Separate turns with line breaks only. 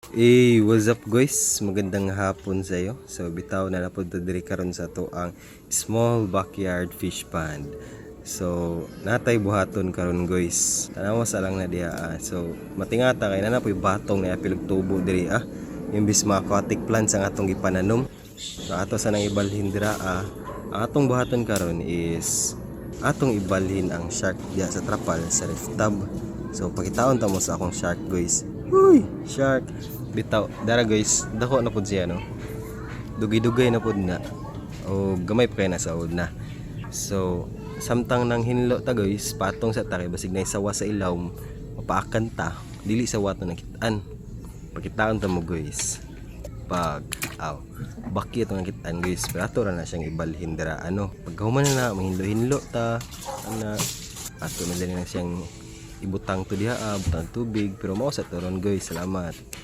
What's up guys? Magandang hapon sa iyo. So bitaw na napunta diri karon sa to ang small backyard fish pond. So natay buhaton karon guys. Tanawa sa lang na diha. So matingata kay na napoy batong na apilog tubo diri Yung mga aquatic plants ang atong gipananom. So ato sa nang ibalhin dira ang atong buhaton karon is atong ibalhin ang shark diha sa trapal sa reef tub. So pakitaon ta mo sa akong shark guys. Uy, shark. Bitaw, dara guys, dako na pud siya no. Dugay-dugay na pud na. O gamay pa kay na sa ud na. So, samtang nang hinlo ta guys, patong sa takay basig na isawa sa ilaw, mapaakan ta. Dili sa wato nakitaan. Pagkitaon ta mo guys. Baki ito nakitaan guys. Pero ato ra na siyang ibalhin dira pagkahuman na mahinlo-hinlo ta ato na din na siyang ibutang to diha, butang tubig, pero mao sa turon guys. Salamat.